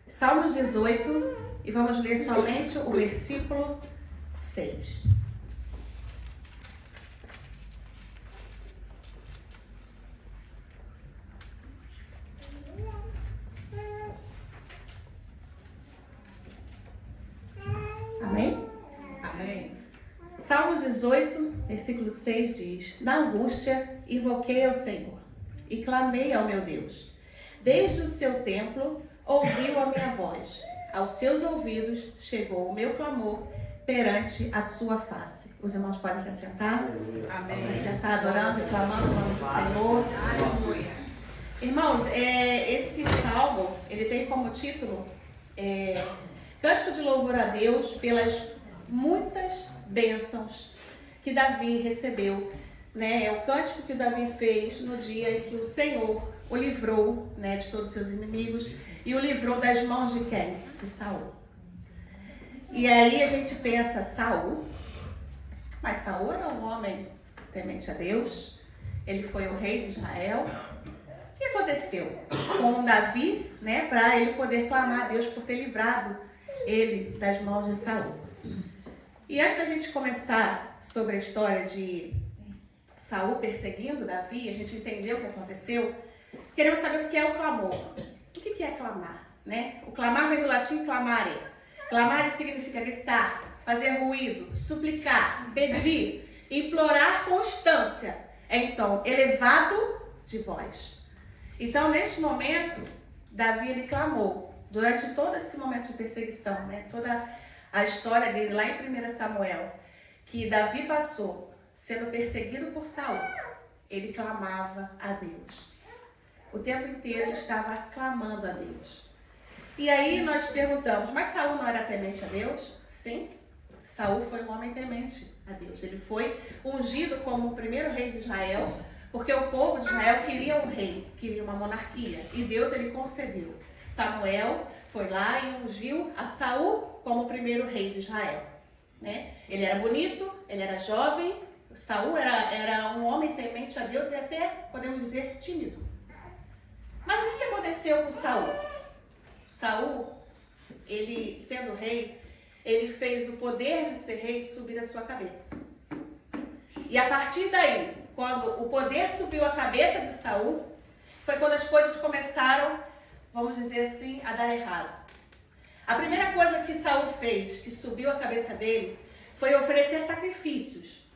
Salmos 18, e vamos ler somente o versículo 6. Amém? Amém. Salmos 18, versículo 6 diz: Na angústia invoquei ao Senhor e clamei ao meu Deus. Desde o seu templo ouviu a minha voz. Aos seus ouvidos chegou o meu clamor perante a sua face. Os irmãos podem se assentar? Amém. Se assentar adorando e clamando o nome do Senhor. Aleluia. Irmãos, esse salmo, ele tem como título Cântico de louvor a Deus pelas muitas bênçãos que Davi recebeu. Né? É o cântico que o Davi fez no dia em que o Senhor o livrou, né, de todos os seus inimigos e o livrou das mãos de quem? De Saul. E aí a gente pensa, Saul? Mas Saul era um homem temente a Deus, ele foi o rei de Israel. O que aconteceu com Davi, né, para ele poder clamar a Deus por ter livrado ele das mãos de Saul? E antes da gente começar sobre a história de Saul perseguindo Davi, a gente entendeu o que aconteceu, queremos saber o que é o clamor. O que é clamar? Né? O clamar vem do latim clamare. Clamare significa gritar, fazer ruído, suplicar, pedir, implorar constância. Então, elevado de voz. Então, neste momento, Davi ele clamou. Durante todo esse momento de perseguição, né? Toda a história dele lá em 1 Samuel, que Davi passou sendo perseguido por Saul, ele clamava a Deus. O tempo inteiro ele estava clamando a Deus. E aí nós perguntamos, mas Saul não era temente a Deus? Sim, Saul foi um homem temente a Deus. Ele foi ungido como o primeiro rei de Israel, porque o povo de Israel queria um rei, queria uma monarquia. E Deus ele concedeu. Samuel foi lá e ungiu a Saul como o primeiro rei de Israel. Né? Ele era bonito, ele era jovem. Saul era um homem temente a Deus e até, podemos dizer, tímido. Mas o que aconteceu com Saul? Saul, ele sendo rei, ele fez o poder de ser rei subir a sua cabeça. E a partir daí, quando o poder subiu a cabeça de Saul, foi quando as coisas começaram, vamos dizer assim, a dar errado. A primeira coisa que Saul fez, que subiu a cabeça dele, foi oferecer sacrifícios.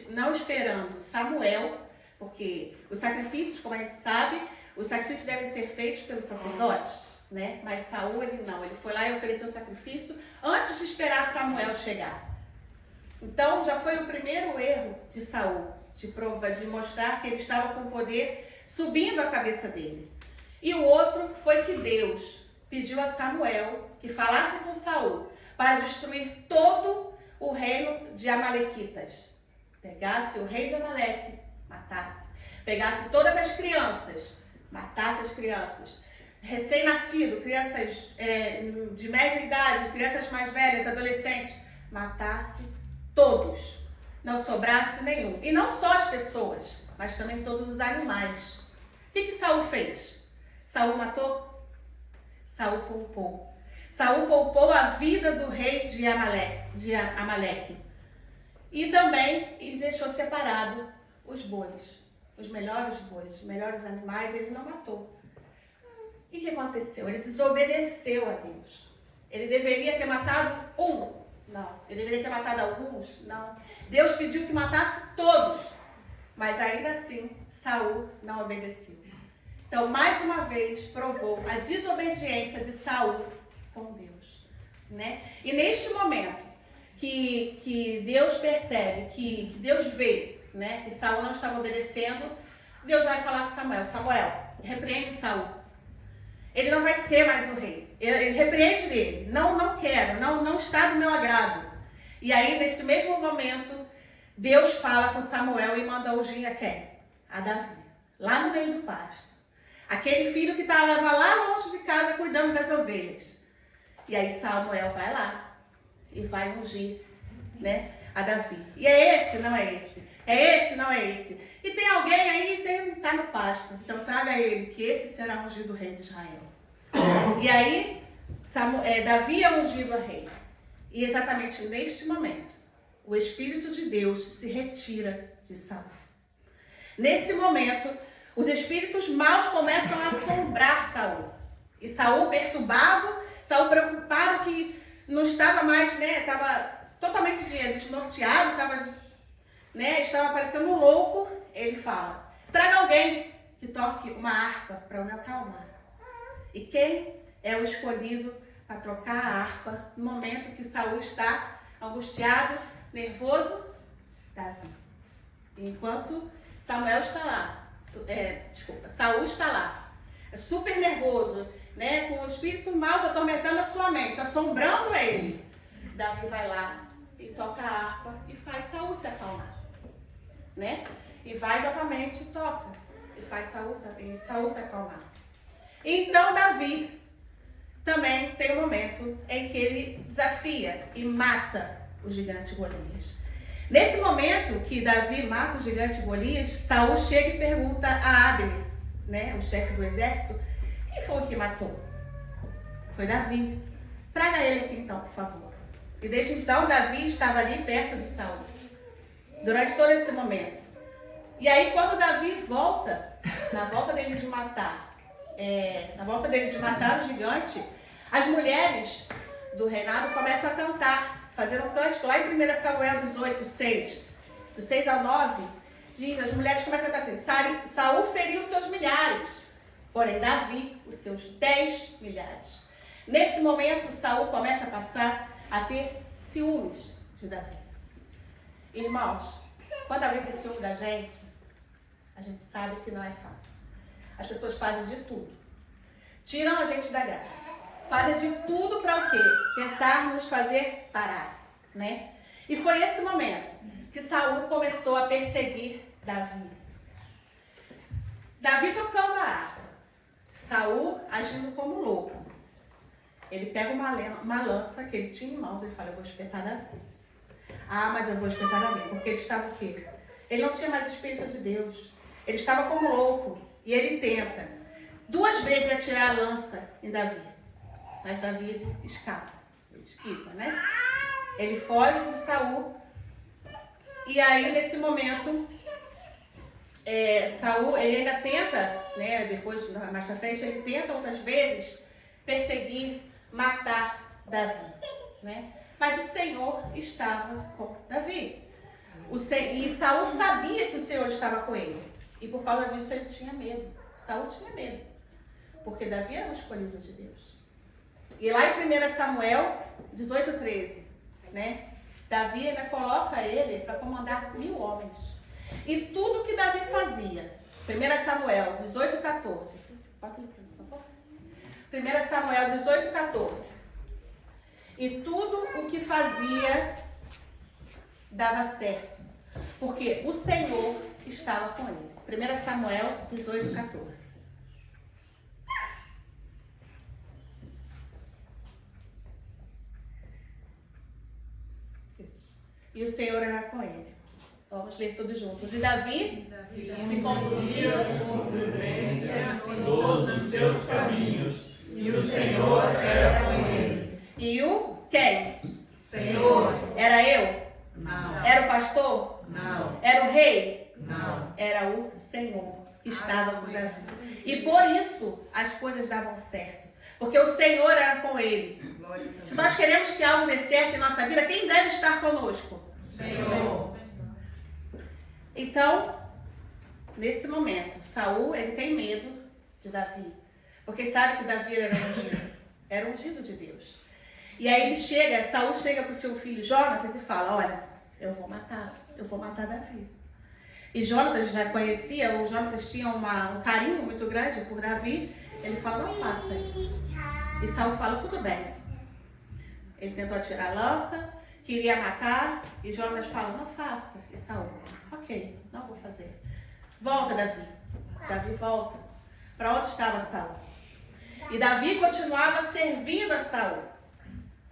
Não esperando Samuel, porque os sacrifícios, como a gente sabe, os sacrifícios devem ser feitos pelos sacerdotes, né? Mas Saul, ele não, ele foi lá e ofereceu o sacrifício antes de esperar Samuel chegar. Então, já foi o primeiro erro de Saul, de mostrar que ele estava com o poder subindo a cabeça dele. E o outro foi que Deus pediu a Samuel que falasse com Saul para destruir todo o reino de Amalequitas. Pegasse o rei de Amaleque, matasse. Pegasse todas as crianças, matasse as crianças. Recém-nascido, crianças de média idade, crianças mais velhas, adolescentes, matasse todos. Não sobrasse nenhum. E não só as pessoas, mas também todos os animais. O que Saul fez? Saul matou? Saul poupou. Saul poupou a vida do rei de Amaleque. E também ele deixou separado os bois, os melhores animais, ele não matou. E o que aconteceu? Ele desobedeceu a Deus. Ele deveria ter matado um? Não. Ele deveria ter matado alguns? Não. Deus pediu que matasse todos, mas ainda assim Saul não obedeceu. Então, mais uma vez, provou a desobediência de Saul com Deus. Né? E neste momento que Deus percebe, que Deus vê, né, que Saul não estava obedecendo, Deus vai falar com Samuel. Samuel, repreende Saul. Ele não vai ser mais o rei. Ele repreende ele. Não quero, não está do meu agrado. E aí, neste mesmo momento, Deus fala com Samuel e manda ungir a quem? A Davi. Lá no meio do pasto. Aquele filho que estava lá longe de casa cuidando das ovelhas. E aí Samuel vai lá e vai ungir, né, a Davi. E é esse, não é esse. É esse, não é esse. E tem alguém aí que está no pasto. Então traga ele, que esse será ungido rei de Israel. E aí Davi é ungido a rei. E exatamente neste momento, o Espírito de Deus se retira de Saul. Nesse momento, os espíritos maus começam a assombrar Saul. E Saul perturbado, Saul preocupado que não estava mais, estava totalmente desnorteado, estava parecendo um louco. Ele fala: traga alguém que toque uma harpa para me acalmar. E quem é o escolhido para trocar a harpa no momento que Saul está angustiado, nervoso? Davi. Enquanto Saul está lá, super nervoso, com o espírito mau atormentando a sua mente, assombrando ele. Davi vai lá e toca a harpa e faz Saul se acalmar, E vai novamente e toca e faz Saul se acalmar. Então Davi também tem um momento em que ele desafia e mata o gigante Golias. Nesse momento que Davi mata o gigante Golias, Saul chega e pergunta a Abner, o chefe do exército: quem foi o que matou? Foi Davi. Traga ele aqui então, por favor. E desde então Davi estava ali perto de Saul, durante todo esse momento. E aí quando Davi volta, na volta dele de matar o gigante, as mulheres do reinado começam a cantar, fazer um cântico lá em 1 Samuel 18, 6. Do 6 ao 9, as mulheres começam a cantar assim: Saul feriu seus milhares, porém Davi os seus 10 milhares. Nesse momento, Saul começa a passar a ter ciúmes de Davi. Irmãos, quando alguém tem ciúme da gente, a gente sabe que não é fácil. As pessoas fazem de tudo. Tiram a gente da graça. Fazem de tudo para o quê? Tentar nos fazer parar, E foi esse momento que Saul começou a perseguir Davi. Davi tocando a harpa. Saul agindo como louco. Ele pega uma lança que ele tinha em mãos e ele fala: eu vou espetar Davi. Ah, mas eu vou espetar Davi. Porque ele estava o quê? Ele não tinha mais o Espírito de Deus. Ele estava como louco. E ele tenta 2 vezes atirar a lança em Davi. Mas Davi escapa. Ele esquiva, Ele foge de Saul. E aí, nesse momento, Saul, ele ainda tenta, depois, mais pra frente, ele tenta outras vezes perseguir, matar Davi, Mas o Senhor estava com Davi. E Saul sabia que o Senhor estava com ele. E por causa disso ele tinha medo. Saul tinha medo. Porque Davi era o escolhido de Deus. E lá em 1 Samuel 18, 13, Davi ainda coloca ele para comandar 1000 homens. E tudo que Davi fazia, 1 Samuel 18, 14. Bota ali para mim, por favor. 1 Samuel 18, 14. E tudo o que fazia dava certo, porque o Senhor estava com ele. 1 Samuel 18, 14. E o Senhor era com ele. Vamos ler todos juntos. E Davi se conduzia com prudência em todos os seus caminhos, e o Senhor era com ele. E o quem? Senhor. Era eu? Não. Era o pastor? Não. Era o rei? Não. Era o Senhor que estava com Davi. E por isso as coisas davam certo. Porque o Senhor era com ele. Se nós queremos que algo dê certo em nossa vida, quem deve estar conosco? Senhor. Então, nesse momento, Saul, ele tem medo de Davi. Porque sabe que Davi era ungido. Era ungido de Deus. E aí Saul chega para o seu filho Jonatas e fala: olha, eu vou matar Davi. E Jonatas já conhecia, o Jonatas tinha um carinho muito grande por Davi. Ele fala: não faça isso. E Saul fala: tudo bem. Ele tentou atirar a lança, queria matar, e Jonatas fala: não faça. E Saul: ok, não vou fazer. Volta, Davi. Davi volta. Para onde estava Saul? E Davi continuava servindo a Saul.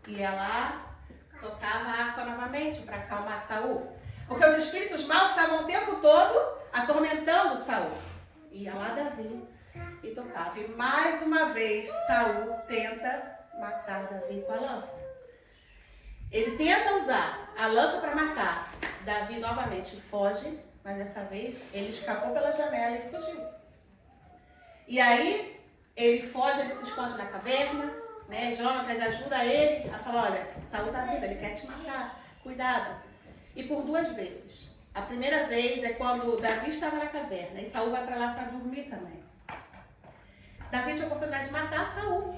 Ia lá, tocava a harpa novamente para acalmar Saul. Porque os espíritos maus estavam o tempo todo atormentando Saul. Ia lá Davi e tocava. E mais uma vez Saul tenta matar Davi com a lança. Ele tenta usar a lança para matar. Davi novamente foge, mas dessa vez ele escapou pela janela e fugiu. E aí ele foge, ele se esconde na caverna, né? Jonatas ajuda ele a falar, olha, Saul tá vindo, ele quer te matar, cuidado. E por 2 vezes. A primeira vez é quando Davi estava na caverna e Saul vai para lá para dormir também. Davi tinha a oportunidade de matar Saul.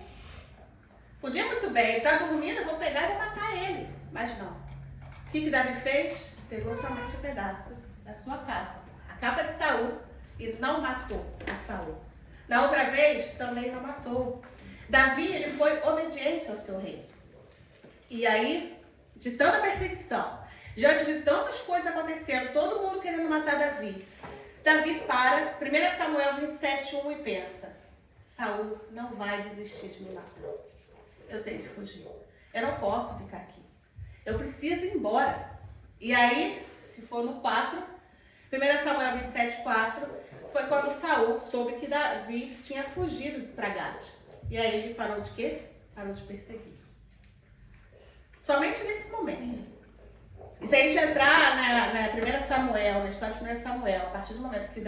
Podia muito bem, ele está dormindo, eu vou pegar e vou matar ele. Mas não. O que Davi fez? Pegou somente um pedaço da sua capa. A capa de Saul, e não matou a Saul. Na outra vez, também não matou. Davi, ele foi obediente ao seu rei. E aí, de tanta perseguição, diante de tantas coisas acontecendo, todo mundo querendo matar Davi, Davi para, 1 Samuel 27:1 e pensa, Saul não vai desistir de me matar. Eu tenho que fugir. Eu não posso ficar aqui. Eu preciso ir embora. E aí, se for no 4, 1 Samuel 27:4, foi quando Saul soube que Davi tinha fugido para Gade. E aí ele parou de quê? Parou de perseguir. Somente nesse momento. E se a gente entrar na 1 Samuel, na história de 1 Samuel, a partir do momento que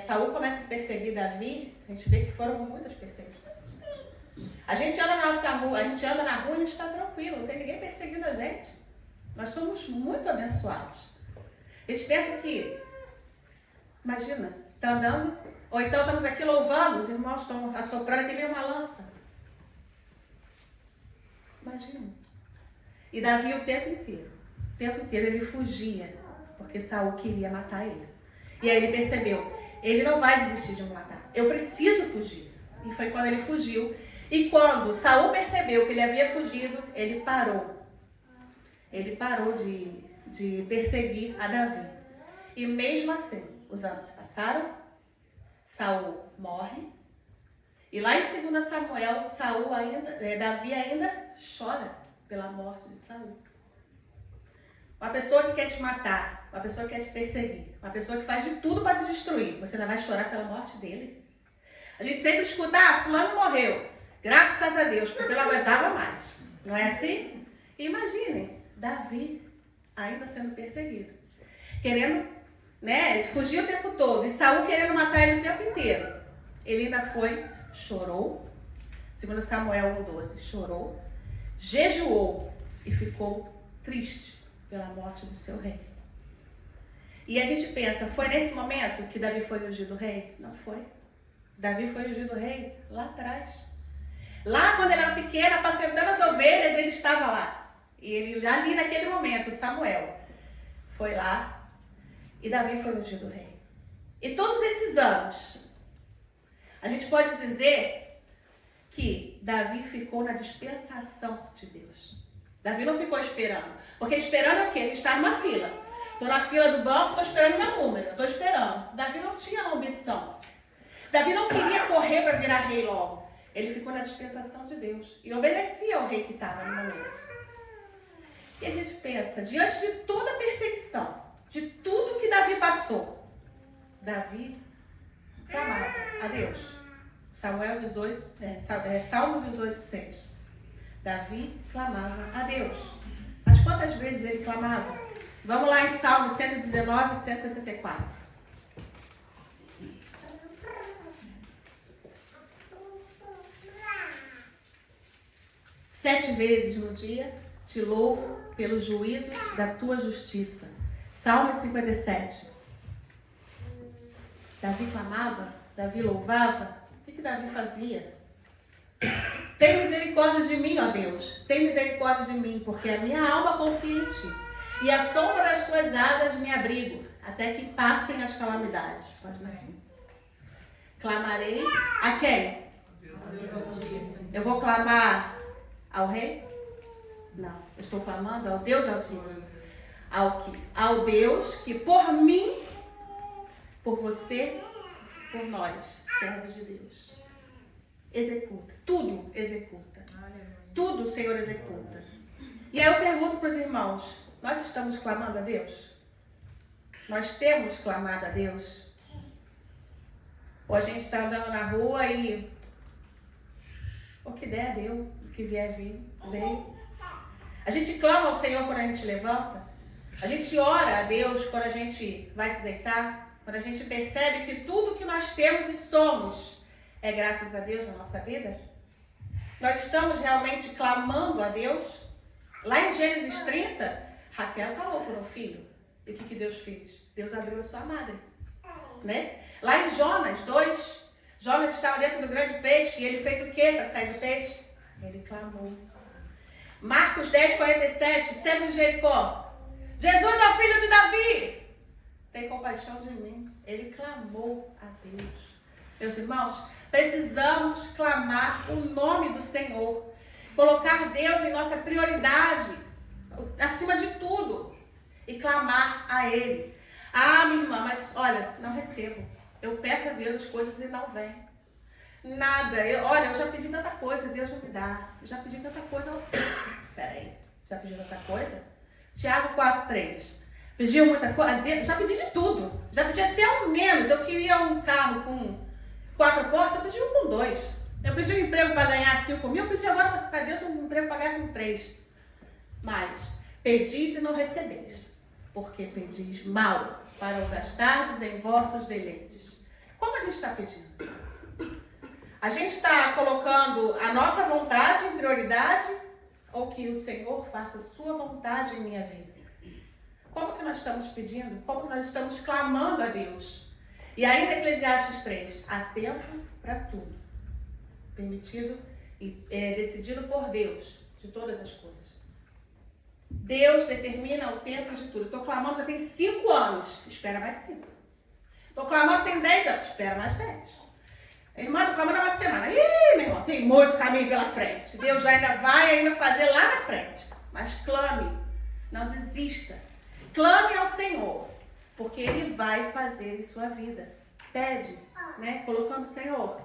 Saul começa a perseguir Davi, a gente vê que foram muitas perseguições. A gente anda na nossa rua, a gente anda na rua e a gente está tranquilo, não tem ninguém perseguindo a gente. Nós somos muito abençoados. A gente pensa que, imagina, está andando, ou então estamos aqui louvando, os irmãos estão assoprando que vem uma lança. Imagina. E Davi o tempo inteiro ele fugia, porque Saul queria matar ele. E aí ele percebeu, ele não vai desistir de me matar, eu preciso fugir. E foi quando ele fugiu. E quando Saul percebeu que ele havia fugido, ele parou. Ele parou de perseguir a Davi. E mesmo assim, os anos se passaram, Saul morre. E lá em 2 Samuel, Davi ainda chora pela morte de Saul. Uma pessoa que quer te matar, uma pessoa que quer te perseguir, uma pessoa que faz de tudo para te destruir, você não vai chorar pela morte dele? A gente sempre escuta, fulano morreu, graças a Deus, porque não aguentava mais. Não é assim? Imaginem, Davi ainda sendo perseguido, querendo, fugir o tempo todo, e Saul querendo matar ele o tempo inteiro. Ele ainda foi, chorou, 2 Samuel 1:12, chorou, jejuou e ficou triste pela morte do seu rei. E a gente pensa, foi nesse momento que Davi foi ungido rei? Não foi. Davi foi ungido rei lá atrás. Lá quando ele era pequeno, apacentando as ovelhas, ele estava lá. E ele ali naquele momento, Samuel, foi lá e Davi foi ungido rei. E todos esses anos, a gente pode dizer que Davi ficou na dispensação de Deus. Davi não ficou esperando. Porque esperando é o quê? Ele está numa fila. Estou na fila do banco, estou esperando meu número. Estou esperando. Davi não tinha ambição. Davi não queria correr para virar rei logo. Ele ficou na dispensação de Deus. E obedecia ao rei que estava no momento. E a gente pensa, diante de toda a perseguição, de tudo que Davi passou, Davi clamava a Deus. Salmos 18:6. Davi clamava a Deus. Mas quantas vezes ele clamava? Vamos lá em Salmo 119 e 164. Sete vezes no dia te louvo pelos juízos da tua justiça. Salmo 57. Davi clamava, Davi louvava. O que Davi fazia? Tem misericórdia de mim, ó Deus. Tem misericórdia de mim, porque a minha alma confia em ti. E à sombra das tuas asas me abrigo, até que passem as calamidades. Pode mais. Clamarei a quem? Eu vou clamar ao rei? Não, eu estou clamando ao Deus Altíssimo. Ao Deus que por mim, por você, por nós, servos de Deus, executa. Tudo executa. Tudo o Senhor executa. E aí eu pergunto para os irmãos, nós estamos clamando a Deus? Nós temos clamado a Deus? Ou a gente está andando na rua e o que der, deu. O que vier vir, veio. A gente clama ao Senhor quando a gente levanta. A gente ora a Deus quando a gente vai se deitar. Quando a gente percebe que tudo que nós temos e somos é graças a Deus na nossa vida. Nós estamos realmente clamando a Deus. Lá em Gênesis 30, Raquel clamou por um filho. E o que Deus fez? Deus abriu a sua madre. Né? Lá em Jonas 2, Jonas estava dentro do grande peixe e ele fez o que para sair do peixe? Ele clamou. Marcos 10, 47, cego de Jericó. Jesus é o filho de Davi. Tem compaixão de mim. Ele clamou a Deus. Meus irmãos, precisamos clamar o nome do Senhor. Colocar Deus em nossa prioridade, acima de tudo. E clamar a Ele. Ah, minha irmã, mas olha, não recebo. Eu peço a Deus as coisas e não vem. Nada. Eu já pedi tanta coisa, Deus não me dá. Eu já pedi tanta coisa. Peraí, já pedi tanta coisa? Tiago 4:3. Pediu muita coisa? Já pedi de tudo. Já pedi até o menos. Eu queria um carro com 4 portas, eu pedi um com 2. Eu pedi um emprego para ganhar 5 mil, eu pedi agora para Deus um emprego para ganhar com 3. Mas pedis e não recebeis, porque pedis mal, para o gastardes em vossos deleites. Como a gente está pedindo? A gente está colocando a nossa vontade em prioridade ou que o Senhor faça a sua vontade em minha vida? Como que nós estamos pedindo? Como que nós estamos clamando a Deus? E ainda Eclesiastes 3, há tempo para tudo, permitido e decidido por Deus, de todas as coisas. Deus determina o tempo de tudo. Estou clamando já tem 5 anos, espera mais 5. Estou clamando tem 10 anos, espera mais 10. Irmã, estou clamando há uma semana. Ih, meu irmão, tem muito caminho pela frente. Deus ainda vai fazer lá na frente. Mas clame, não desista. Clame ao Senhor, porque Ele vai fazer em sua vida. Pede, né? Colocando, Senhor,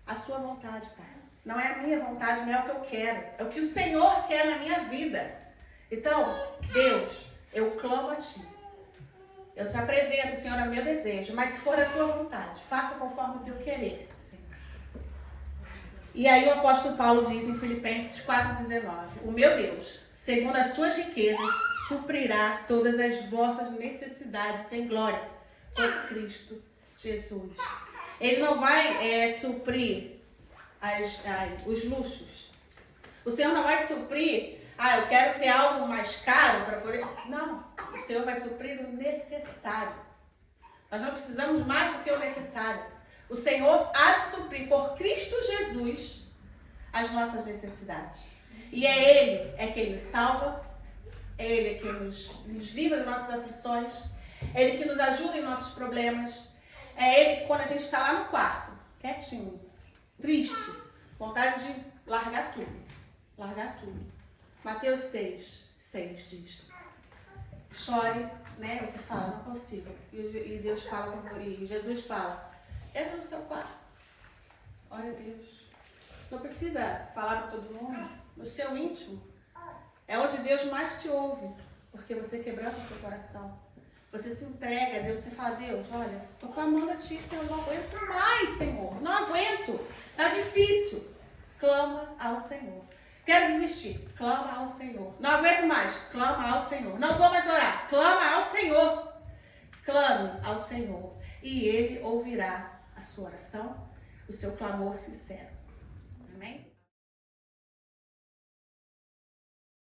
a sua vontade, Pai. Não é a minha vontade, não é o que eu quero. É o que o Senhor quer na minha vida. Então, Deus, eu clamo a Ti. Eu te apresento, Senhor, o meu desejo, mas se for a Tua vontade, faça conforme o Teu querer, Senhor. E aí o apóstolo Paulo diz em Filipenses 4,19, o meu Deus, segundo as suas riquezas, suprirá todas as vossas necessidades em glória, por Cristo Jesus. Ele não vai suprir os luxos. O Senhor não vai suprir, eu quero ter algo mais caro para poder... Não, o Senhor vai suprir o necessário. Nós não precisamos mais do que o necessário. O Senhor há de suprir por Cristo Jesus as nossas necessidades. E é Ele quem nos salva, é Ele quem nos livra das nossas aflições, é Ele que nos ajuda em nossos problemas, é Ele que quando a gente está lá no quarto, quietinho, triste, vontade de largar tudo. Mateus 6 diz, chore, né? Você fala, não consigo. E Deus fala, e Jesus fala, entra no seu quarto, ore a Deus. Não precisa falar para todo mundo, no seu íntimo. É onde Deus mais te ouve, porque você quebranta o seu coração. Você se entrega a Deus, você fala, Deus, olha, estou clamando a Ti, Senhor, não aguento mais, Senhor, não aguento, está difícil. Clama ao Senhor. Quero desistir, clama ao Senhor. Não aguento mais, clama ao Senhor. Não vou mais orar, clama ao Senhor. Clame ao Senhor e Ele ouvirá a sua oração, o seu clamor sincero.